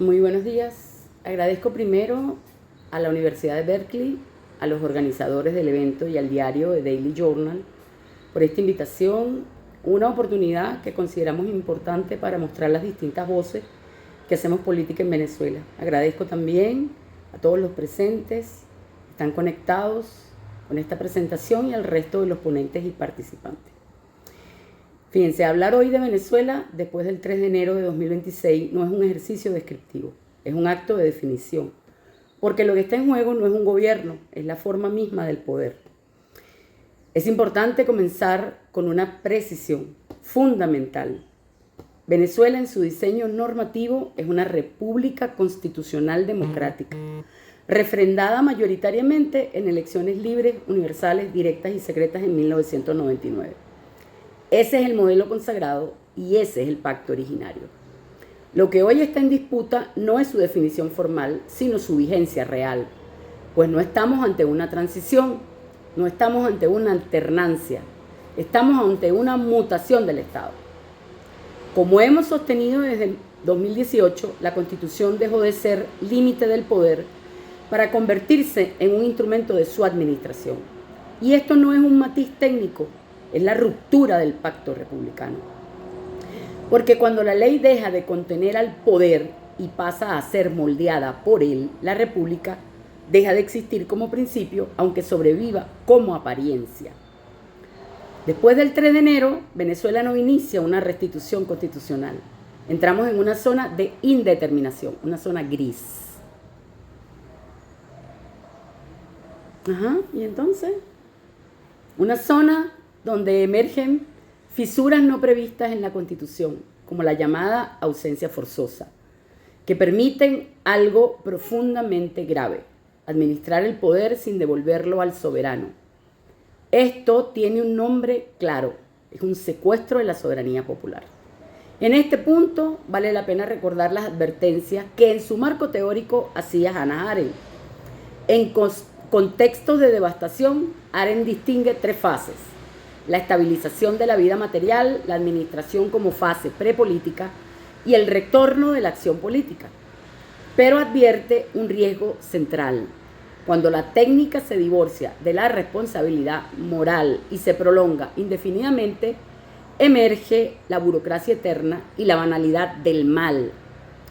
Muy buenos días. Agradezco primero a la Universidad de Berkeley, a los organizadores del evento y al diario The Daily Journal por esta invitación, una oportunidad que consideramos importante para mostrar las distintas voces que hacemos política en Venezuela. Agradezco también a todos los presentes que están conectados con esta presentación y al resto de los ponentes y participantes. Fíjense, hablar hoy de Venezuela después del 3 de enero de 2026 no es un ejercicio descriptivo, es un acto de definición, porque lo que está en juego no es un gobierno, es la forma misma del poder. Es importante comenzar con una precisión fundamental. Venezuela en su diseño normativo es una república constitucional democrática, refrendada mayoritariamente en elecciones libres, universales, directas y secretas en 1999. Ese es el modelo consagrado y ese es el pacto originario. Lo que hoy está en disputa no es su definición formal, sino su vigencia real, pues no estamos ante una transición, no estamos ante una alternancia, estamos ante una mutación del Estado. Como hemos sostenido desde el 2018, la Constitución dejó de ser límite del poder para convertirse en un instrumento de su administración. Y esto no es un matiz técnico, es la ruptura del pacto republicano. Porque cuando la ley deja de contener al poder y pasa a ser moldeada por él, la república deja de existir como principio, aunque sobreviva como apariencia. Después del 3 de enero, Venezuela no inicia una restitución constitucional. Entramos en una zona de indeterminación, una zona gris. ¿Y entonces? Una zona donde emergen fisuras no previstas en la Constitución, como la llamada ausencia forzosa, que permiten algo profundamente grave: administrar el poder sin devolverlo al soberano. Esto tiene un nombre claro, es un secuestro de la soberanía popular. En este punto vale la pena recordar las advertencias que en su marco teórico hacía Hannah Arendt. En contextos de devastación, Arendt distingue tres fases: la estabilización de la vida material, la administración como fase prepolítica y el retorno de la acción política. Pero advierte un riesgo central: cuando la técnica se divorcia de la responsabilidad moral y se prolonga indefinidamente, emerge la burocracia eterna y la banalidad del mal.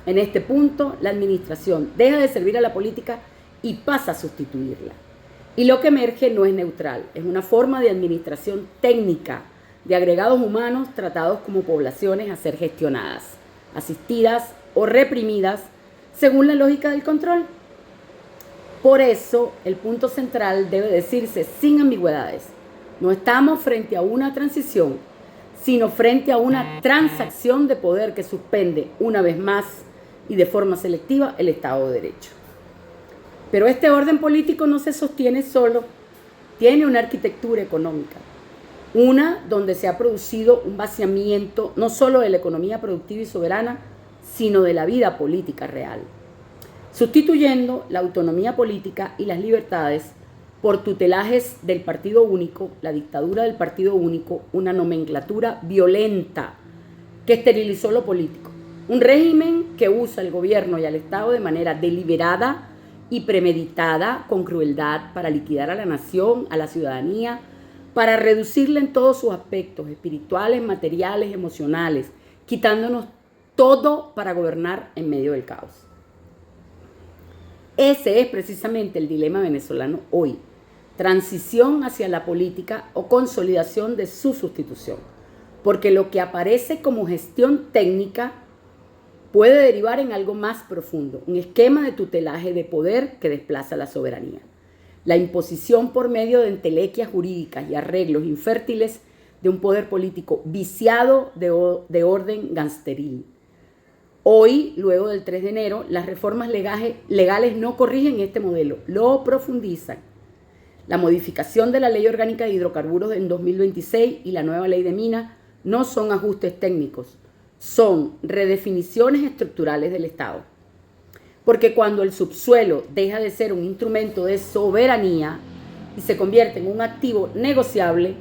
En este punto, la administración deja de servir a la política y pasa a sustituirla. Y lo que emerge no es neutral, es una forma de administración técnica de agregados humanos tratados como poblaciones a ser gestionadas, asistidas o reprimidas según la lógica del control. Por eso, el punto central debe decirse sin ambigüedades: no estamos frente a una transición, sino frente a una transacción de poder que suspende una vez más y de forma selectiva el Estado de Derecho. Pero este orden político no se sostiene solo, tiene una arquitectura económica, una donde se ha producido un vaciamiento no solo de la economía productiva y soberana, sino de la vida política real, sustituyendo la autonomía política y las libertades por tutelajes del partido único, la dictadura del partido único, una nomenclatura violenta que esterilizó lo político, un régimen que usa el gobierno y al Estado de manera deliberada y premeditada, con crueldad, para liquidar a la nación, a la ciudadanía, para reducirla en todos sus aspectos espirituales, materiales, emocionales, quitándonos todo para gobernar en medio del caos. Ese es precisamente el dilema venezolano hoy: transición hacia la política o consolidación de su sustitución, porque lo que aparece como gestión técnica puede derivar en algo más profundo, un esquema de tutelaje de poder que desplaza la soberanía, la imposición por medio de entelequias jurídicas y arreglos infértiles de un poder político viciado de orden gangsteril. Hoy, luego del 3 de enero, las reformas legales no corrigen este modelo, lo profundizan. La modificación de la Ley Orgánica de Hidrocarburos en 2026 y la nueva Ley de Minas no son ajustes técnicos, son redefiniciones estructurales del Estado. Porque cuando el subsuelo deja de ser un instrumento de soberanía y se convierte en un activo negociable,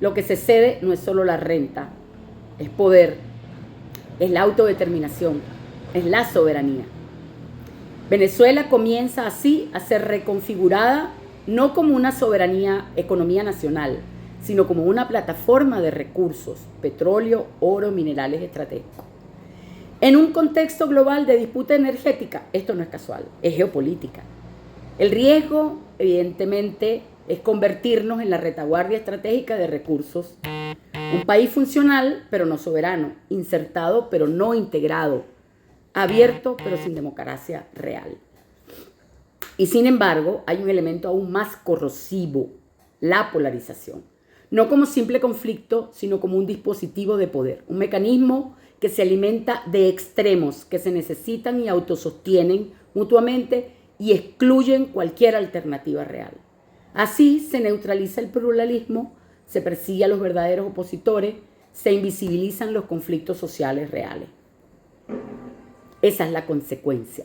lo que se cede no es solo la renta, es poder, es la autodeterminación, es la soberanía. Venezuela comienza así a ser reconfigurada no como una economía nacional, sino como una plataforma de recursos, petróleo, oro, minerales estratégicos. En un contexto global de disputa energética, esto no es casual, es geopolítica. El riesgo, evidentemente, es convertirnos en la retaguardia estratégica de recursos. Un país funcional, pero no soberano, insertado, pero no integrado, abierto, pero sin democracia real. Y sin embargo, hay un elemento aún más corrosivo, la polarización. No como simple conflicto, sino como un dispositivo de poder, un mecanismo que se alimenta de extremos que se necesitan y autosostienen mutuamente y excluyen cualquier alternativa real. Así se neutraliza el pluralismo, se persigue a los verdaderos opositores, se invisibilizan los conflictos sociales reales. Esa es la consecuencia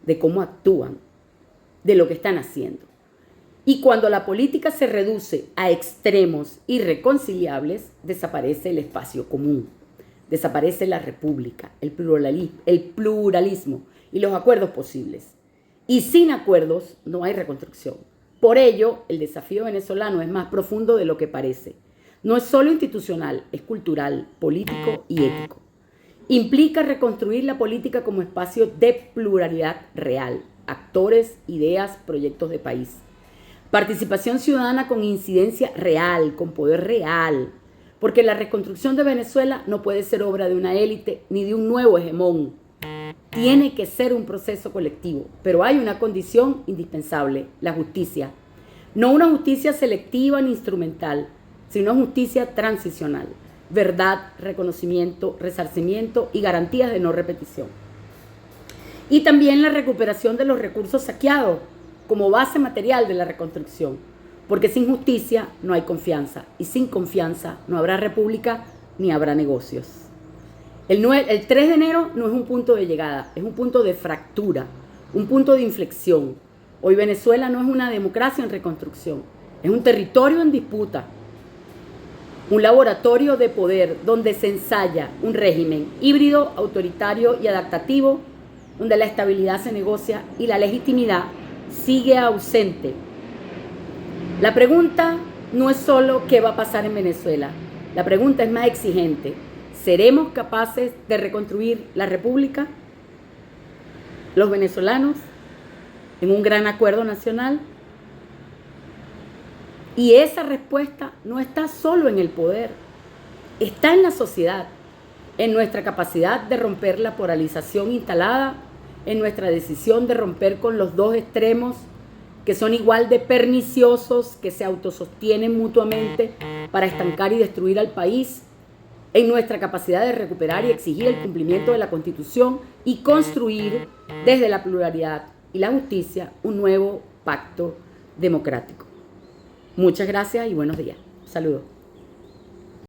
de cómo actúan, de lo que están haciendo. Y cuando la política se reduce a extremos irreconciliables, desaparece el espacio común, desaparece la república, el pluralismo y los acuerdos posibles. Y sin acuerdos no hay reconstrucción. Por ello, el desafío venezolano es más profundo de lo que parece. No es solo institucional, es cultural, político y ético. Implica reconstruir la política como espacio de pluralidad real, actores, ideas, proyectos de país. Participación ciudadana con incidencia real, con poder real, porque la reconstrucción de Venezuela no puede ser obra de una élite ni de un nuevo hegemón. Tiene que ser un proceso colectivo, pero hay una condición indispensable, la justicia. No una justicia selectiva ni instrumental, sino justicia transicional. Verdad, reconocimiento, resarcimiento y garantías de no repetición. Y también la recuperación de los recursos saqueados como base material de la reconstrucción, porque sin justicia no hay confianza y sin confianza no habrá república ni habrá negocios. El 3 de enero no es un punto de llegada, es un punto de fractura, un punto de inflexión. Hoy Venezuela no es una democracia en reconstrucción, es un territorio en disputa, un laboratorio de poder donde se ensaya un régimen híbrido, autoritario y adaptativo, donde la estabilidad se negocia y la legitimidad sigue ausente. La pregunta no es solo qué va a pasar en Venezuela, la pregunta es más exigente. ¿Seremos capaces de reconstruir la república, los venezolanos, en un gran acuerdo nacional? Y esa respuesta no está solo en el poder, está en la sociedad, en nuestra capacidad de romper la polarización instalada, en nuestra decisión de romper con los dos extremos que son igual de perniciosos, que se autosostienen mutuamente para estancar y destruir al país, en nuestra capacidad de recuperar y exigir el cumplimiento de la Constitución y construir desde la pluralidad y la justicia un nuevo pacto democrático. Muchas gracias y buenos días. Saludos.